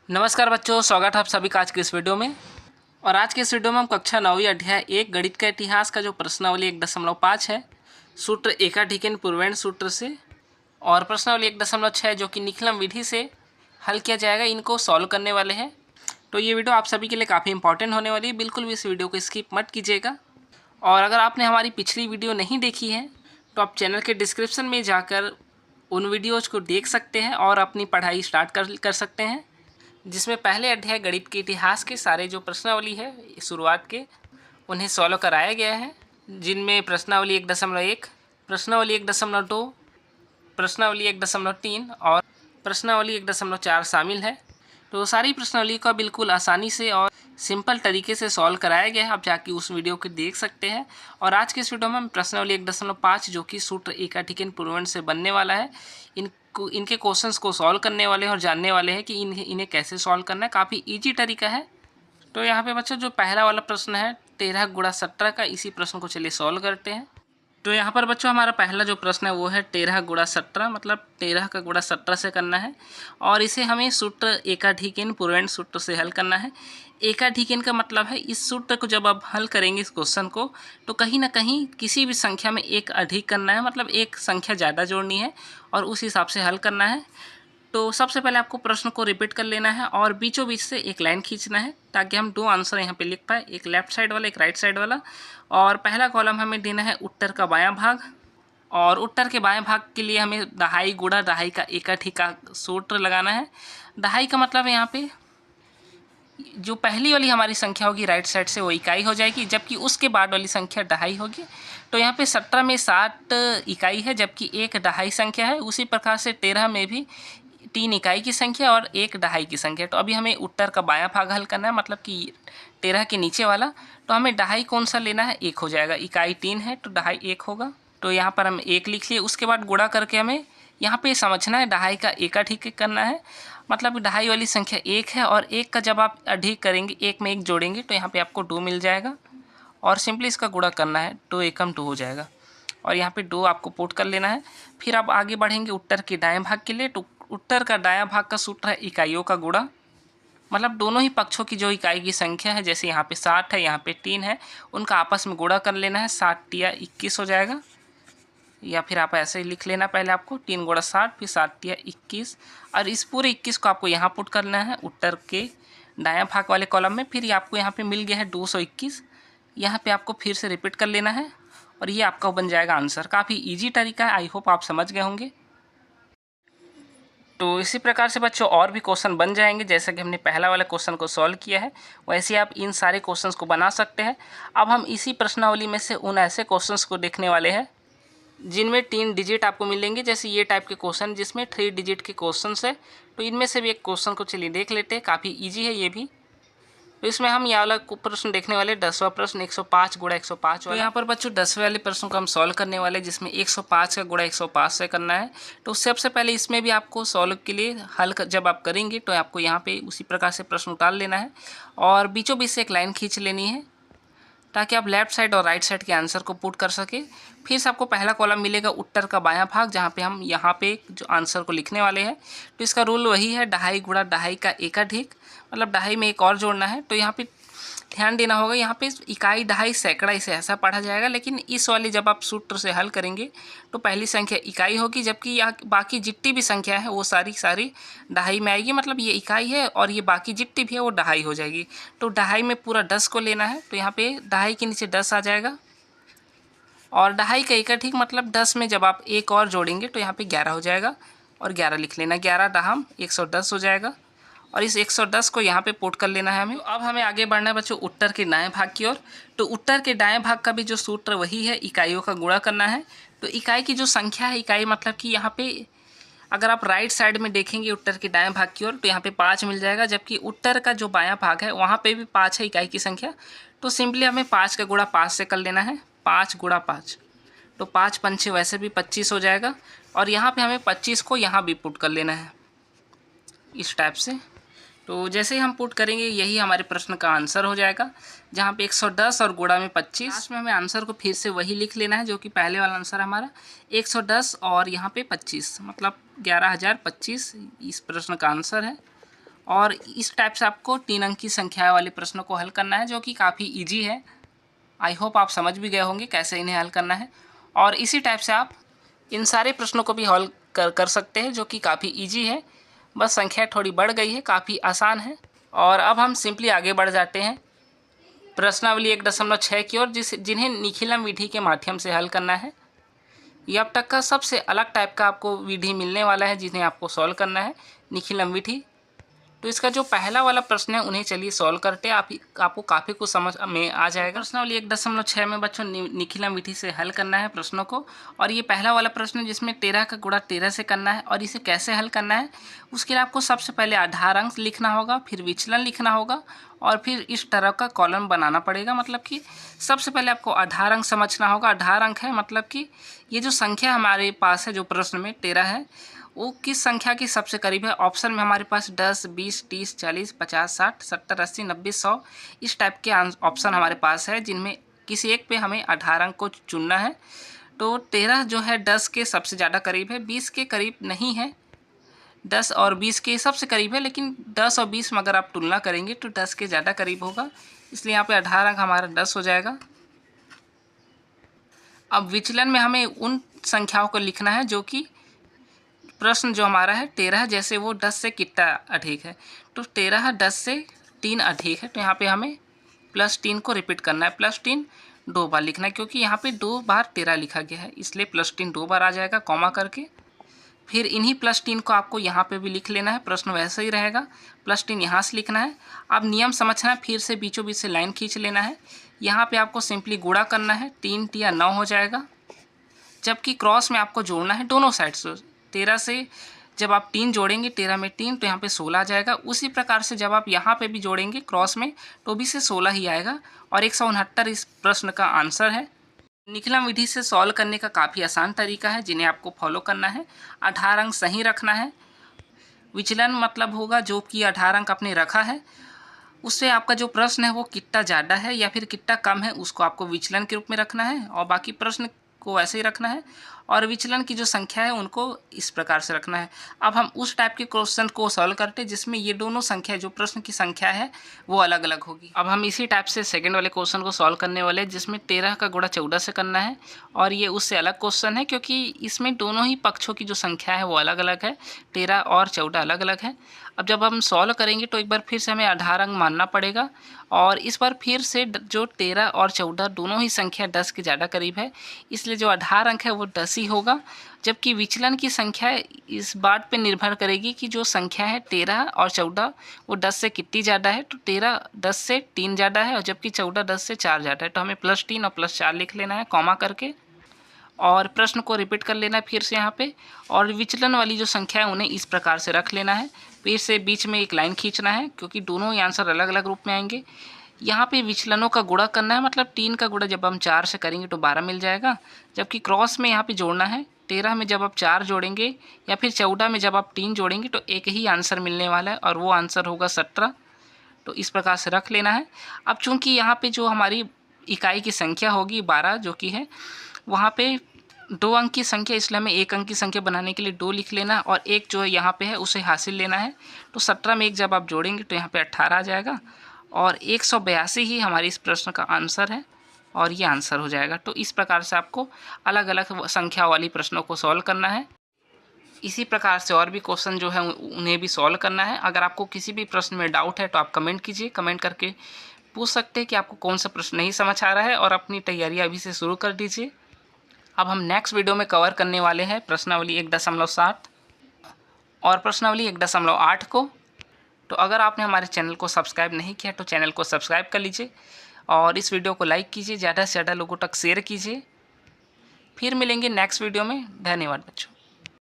नमस्कार बच्चों, स्वागत है आप सभी का आज के इस वीडियो में। और आज के इस वीडियो में हम कक्षा 9वीं अध्याय 1 गणित का इतिहास का जो प्रश्नावली 1.5 है सूत्र एकाधिकन पूर्वेण सूत्र से और प्रश्नावली 1.6 जो कि निखिलम विधि से हल किया जाएगा, इनको सॉल्व करने वाले हैं। तो ये वीडियो आप सभी के लिए काफ़ी इंपॉर्टेंट होने वाली है, बिल्कुल भी इस वीडियो को स्किप मत कीजिएगा। और अगर आपने हमारी पिछली वीडियो नहीं देखी है तो आप चैनल के डिस्क्रिप्शन में जाकर उन वीडियोज़ को देख सकते हैं और अपनी पढ़ाई स्टार्ट कर सकते हैं, जिसमें पहले अध्याय गणित के इतिहास के सारे जो प्रश्नावली है शुरुआत के उन्हें सॉल्व कराया गया है, जिनमें प्रश्नावली 1.1, प्रश्नावली 1.2, प्रश्नावली 1.3 और प्रश्नावली 1.4 शामिल है। तो सारी प्रश्नावली का बिल्कुल आसानी से और सिंपल तरीके से सॉल्व कराया गया है, आप जाके उस वीडियो को देख सकते हैं। और आज के इस वीडियो में हम प्रश्नावली 1.5 जो कि सूत्र एकाधिकन पूर्वेण से बनने वाला है, इनके क्वेश्चंस को सॉल्व करने वाले हैं और जानने वाले हैं कि इन्हें कैसे सॉल्व करना है। काफ़ी इजी तरीका है। तो यहाँ पे बच्चों जो पहला वाला प्रश्न है 13 गुणा 17 का, इसी प्रश्न को चलिए सॉल्व करते हैं। तो यहाँ पर बच्चों हमारा पहला जो प्रश्न है वो है 13 गुणा 17, मतलब 13 का गुणा 17 से करना है और इसे हमें सूत्र एकाधिकन पूर्वेण सूत्र से हल करना है। एकाधिकन का मतलब है इस सूत्र को जब आप हल करेंगे इस क्वेश्चन को, तो कहीं ना कहीं किसी भी संख्या में एक अधिक करना है, मतलब एक संख्या ज़्यादा जोड़नी है और उस हिसाब से हल करना है। तो सबसे पहले आपको प्रश्न को रिपीट कर लेना है और बीचों बीच से एक लाइन खींचना है ताकि हम दो आंसर यहाँ पे लिख पाए, एक लेफ्ट साइड वाला एक राइट साइड वाला। और पहला कॉलम हमें देना है उत्तर का बायां भाग, और उत्तर के बाएं भाग के लिए हमें दहाई गुणा दहाई का एकाधिक सूत्र लगाना है। दहाई का मतलब यहाँ पे जो पहली वाली हमारी संख्या होगी राइट साइड से वो इकाई हो जाएगी, जबकि उसके बाद वाली संख्या दहाई होगी। तो यहाँ पे 17 में 60 इकाई है, जबकि एक दहाई संख्या है। उसी प्रकार से 13 में भी 3 इकाई की संख्या और एक दहाई की संख्या। तो अभी हमें उत्तर का बायां भाग हल करना है, मतलब कि 13 के नीचे वाला। तो हमें दहाई कौन सा लेना है, 1 हो जाएगा। इकाई 3 है तो दहाई 1 होगा। तो यहाँ पर हम 1 लिख लिए। उसके बाद गुणा करके हमें यहाँ पे समझना है दहाई का एकाधिक करना है, मतलब दहाई वाली संख्या 1 है और 1 का जब आप अधिक करेंगे, 1 में 1 जोड़ेंगे तो यहाँ पे आपको 2 मिल जाएगा और सिंपली इसका गुणा करना है, 2 एकम 2 हो जाएगा और यहाँ पे 2 आपको पुट कर लेना है। फिर आप आगे बढ़ेंगे उत्तर के दाएं भाग के लिए। तो उत्तर का दायां भाग का सूत्र है इकाइयों का गुणा, मतलब दोनों ही पक्षों की जो इकाई की संख्या है, जैसे यहाँ पे 60 है यहाँ पे 3 है, उनका आपस में गुणा कर लेना है। 60 तिया 21 हो जाएगा, या फिर आप ऐसे ही लिख लेना, पहले आपको 3 गुणा 60 फिर 60 तिया 21, और इस पूरे 21 को आपको यहाँ पुट करना है उत्तर के दायां भाग वाले कॉलम में। फिर आपको यहाँ पे मिल गया है 221, यहाँ पे आपको फिर से रिपीट कर लेना है और ये आपका बन जाएगा आंसर। काफ़ी इजी तरीका है, आई होप आप समझ गए होंगे। तो इसी प्रकार से बच्चों और भी क्वेश्चन बन जाएंगे, जैसा कि हमने पहला वाला क्वेश्चन को सॉल्व किया है वैसे आप इन सारे क्वेश्चंस को बना सकते हैं। अब हम इसी प्रश्नावली में से उन ऐसे क्वेश्चंस को देखने वाले हैं जिनमें 3 डिजिट आपको मिलेंगे, जैसे ये टाइप के क्वेश्चन जिसमें 3 डिजिट के क्वेश्चंस है। तो इनमें से भी एक क्वेश्चन को चलिए देख लेते हैं, काफ़ी ईजी है ये भी। तो इसमें हम ये वाला प्रश्न देखने वाले 10वां प्रश्न 105 गुणा 105 वाला। तो यहाँ पर बच्चों 10वें वाले प्रश्न को हम सॉल्व करने वाले, जिसमें 105 का गुणा 105 से करना है। तो सबसे पहले इसमें भी आपको सॉल्व के लिए जब आप करेंगे तो आपको यहाँ पे उसी प्रकार से प्रश्न उतार लेना है और बीचों बीच से एक लाइन खींच लेनी है ताकि आप लेफ्ट साइड और राइट साइड के आंसर को पुट कर सके। फिर से आपको पहला कॉलम मिलेगा उत्तर का बायां भाग, जहाँ पे हम यहाँ पे जो आंसर को लिखने वाले हैं। तो इसका रूल वही है, दहाई गुणा दहाई का एकाधिक, मतलब दहाई में एक और जोड़ना है। तो यहाँ पे ध्यान देना होगा, यहाँ पे इकाई दहाई सैकड़ा इसे ऐसा पढ़ा जाएगा, लेकिन इस वाले जब आप सूत्र से हल करेंगे तो पहली संख्या इकाई होगी, जबकि यहाँ बाकी जितनी भी संख्या है वो सारी दहाई में आएगी, मतलब ये इकाई है और ये बाकी जितनी भी है वो दहाई हो जाएगी। तो दहाई में पूरा 10 को लेना है, तो यहाँ पे दहाई के नीचे 10 आ जाएगा और दहाई का एकाधिक मतलब 10 में जब आप एक और जोड़ेंगे तो यहाँ पे 11 हो जाएगा और 11 लिख लेना। 11 दहाम 110 हो जाएगा और इस 110 को यहाँ पे पुट कर लेना है हमें। तो अब हमें आगे बढ़ना है बच्चों उत्तर के दाएं भाग की ओर। तो उत्तर के दाएं भाग का भी जो सूत्र वही है, इकाइयों का गुणा करना है। तो इकाई की जो संख्या है, इकाई मतलब कि यहाँ पे अगर आप राइट साइड में देखेंगे उत्तर के दाएं भाग की ओर तो यहाँ पे 5 मिल जाएगा, जबकि उत्तर का जो बायां भाग है वहाँ पे भी 5 है इकाई की संख्या। तो सिंपली हमें 5 का गुणा 5 से कर लेना है, 5 गुणा 5, तो 5 पंचे वैसे भी 25 हो जाएगा और यहाँ पे हमें 25 को यहाँ भी पुट कर लेना है इस टाइप से। तो जैसे ही हम पुट करेंगे यही हमारे प्रश्न का आंसर हो जाएगा, जहाँ पे 110 और गुणा में 25। लास्ट में हमें आंसर को फिर से वही लिख लेना है जो कि पहले वाला आंसर हमारा 110 और यहाँ पे 25, मतलब 11,025 इस प्रश्न का आंसर है। और इस टाइप से आपको 3 अंक की संख्या वाले प्रश्नों को हल करना है, जो कि काफ़ी ईजी है। आई होप आप समझ भी गए होंगे कैसे इन्हें हल करना है। और इसी टाइप से आप इन सारे प्रश्नों को भी हल कर सकते हैं, जो कि काफ़ी ईजी है। बस संख्या थोड़ी बढ़ गई है, काफ़ी आसान है। और अब हम सिंपली आगे बढ़ जाते हैं प्रश्नावली 1.6 की ओर, जिन्हें निखिलम विधि के माध्यम से हल करना है। ये अब तक का सबसे अलग टाइप का आपको विधि मिलने वाला है, जिन्हें आपको सॉल्व करना है, निखिलम विधि। तो इसका जो पहला वाला प्रश्न है उन्हें चलिए सॉल्व करते हैं। आपको काफ़ी कुछ समझ में आ जाएगा। प्रश्नावली 1.6 में बच्चों निखिलम विधि से हल करना है प्रश्नों को। और ये पहला वाला प्रश्न है जिसमें 13 का गुणा 13 से करना है। और इसे कैसे हल करना है, उसके लिए आपको सबसे पहले आधार अंक लिखना होगा, फिर विचलन लिखना होगा, और फिर इस तरह का कॉलम बनाना पड़ेगा। मतलब कि सबसे पहले आपको आधार अंक समझना होगा। आधार अंक है मतलब कि ये जो संख्या हमारे पास है, जो प्रश्न में 13 है, वो किस संख्या के सबसे करीब है। ऑप्शन में हमारे पास 10, 20, 30, 40, 50, 60, 70, 80, 90, 100 इस टाइप के ऑप्शन हमारे पास है, जिनमें किसी एक पे हमें आधार अंक को चुनना है। तो 13 जो है 10 के सबसे ज़्यादा करीब है, 20 के करीब नहीं है, 10 और 20 के सबसे करीब है, लेकिन 10 और 20 में अगर आप तुलना करेंगे तो 10 के ज़्यादा करीब होगा, इसलिए यहाँ पे आधार अंक हमारा 10 हो जाएगा। अब विचलन में हमें उन संख्याओं को लिखना है जो कि प्रश्न जो हमारा है 13, जैसे वो 10 से कितना अधिक है। तो 13 10 से 3 अधिक है, तो यहाँ पे हमें +3 को रिपीट करना है। +3 2 बार लिखना है, क्योंकि यहाँ पे 2 बार 13 लिखा गया है, इसलिए +3 2 बार आ जाएगा कॉमा करके। फिर इन्हीं +3 को आपको यहाँ पे भी लिख लेना है, प्रश्न वैसा ही रहेगा। +3 यहाँ से लिखना है। अब नियम समझना है, फिर से बीचों बीच से लाइन खींच लेना है। यहाँ पे आपको सिंपली गुणा करना है, 3 × 9 हो जाएगा, जबकि क्रॉस में आपको जोड़ना है दोनों साइड से। 13 से जब आप 3 जोड़ेंगे, 13 में 3, तो यहाँ पे 16 आ जाएगा। उसी प्रकार से जब आप यहाँ पे भी जोड़ेंगे क्रॉस में, तो भी से 16 ही आएगा। और 169 इस प्रश्न का आंसर है। निखिलम विधि से सॉल्व करने का काफ़ी आसान तरीका है, जिन्हें आपको फॉलो करना है। आधार अंक सही रखना है। विचलन मतलब होगा जो कि आधार अंक आपने रखा है, उससे आपका जो प्रश्न है वो कितना ज़्यादा है या फिर कितना कम है, उसको आपको विचलन के रूप में रखना है, और बाकी प्रश्न को ऐसे ही रखना है। और विचलन की जो संख्या है उनको इस प्रकार से रखना है। अब हम उस टाइप के क्वेश्चन को सॉल्व करते हैं जिसमें ये दोनों संख्या, जो प्रश्न की संख्या है वो अलग अलग होगी। अब हम इसी टाइप से सेकंड वाले क्वेश्चन को सॉल्व करने वाले हैं, जिसमें 13 का गुणा 14 से करना है। और ये उससे अलग क्वेश्चन है, क्योंकि इसमें दोनों ही पक्षों की जो संख्या है वो अलग अलग है, 13 और 14 अलग अलग है। अब जब हम सॉल्व करेंगे तो एक बार फिर से हमें आधार अंक मानना पड़ेगा, और इस बार फिर से जो 13 और 14 दोनों ही संख्या 10 के ज़्यादा करीब है, इसलिए जो आधार अंक है वो 10 ही होगा। जबकि विचलन की संख्या इस बात पे निर्भर करेगी कि जो संख्या है 13 और 14 वो 10 से कितनी ज़्यादा है। तो 13 10 से 3 ज़्यादा है, और जबकि 14 10 से 4 ज़्यादा है। तो हमें +3 और +4 लिख लेना है कॉमा करके, और प्रश्न को रिपीट कर लेना है फिर से यहाँ पे। और विचलन वाली जो संख्या है उन्हें इस प्रकार से रख लेना है। फिर से बीच में एक लाइन खींचना है, क्योंकि दोनों ही आंसर अलग अलग रूप में आएंगे। यहाँ पे विचलनों का गुणा करना है, मतलब 3 का गुणा जब हम 4 से करेंगे तो 12 मिल जाएगा। जबकि क्रॉस में यहाँ पे जोड़ना है, 13 में जब आप 4 जोड़ेंगे या फिर 14 में जब आप 3 जोड़ेंगे तो एक ही आंसर मिलने वाला है, और वो आंसर होगा 17। तो इस प्रकार से रख लेना है। अब चूँकि यहाँ पे जो हमारी इकाई की संख्या होगी 12 जो कि है, वहाँ पे 2 अंक की संख्या, इसलिए हमें 1 अंक की संख्या बनाने के लिए 2 लिख लेना, और 1 जो है यहाँ पे है उसे हासिल लेना है। तो 17 में 1 जब आप जोड़ेंगे तो यहाँ पे 18 आ जाएगा, और 182 ही हमारी इस प्रश्न का आंसर है, और ये आंसर हो जाएगा। तो इस प्रकार से आपको अलग अलग संख्या वाली प्रश्नों को सॉल्व करना है। इसी प्रकार से और भी क्वेश्चन जो है उन्हें भी सॉल्व करना है। अगर आपको किसी भी प्रश्न में डाउट है तो आप कमेंट कीजिए, कमेंट करके पूछ सकते हैं कि आपको कौन सा प्रश्न नहीं समझ आ रहा है, और अपनी तैयारी अभी से शुरू कर दीजिए। अब हम नेक्स्ट वीडियो में कवर करने वाले हैं प्रश्नावली 1.7 और प्रश्नावली 1.8 को। तो अगर आपने हमारे चैनल को सब्सक्राइब नहीं किया तो चैनल को सब्सक्राइब कर लीजिए, और इस वीडियो को लाइक कीजिए, ज़्यादा से ज़्यादा लोगों तक शेयर कीजिए। फिर मिलेंगे नेक्स्ट वीडियो में। धन्यवाद बच्चों।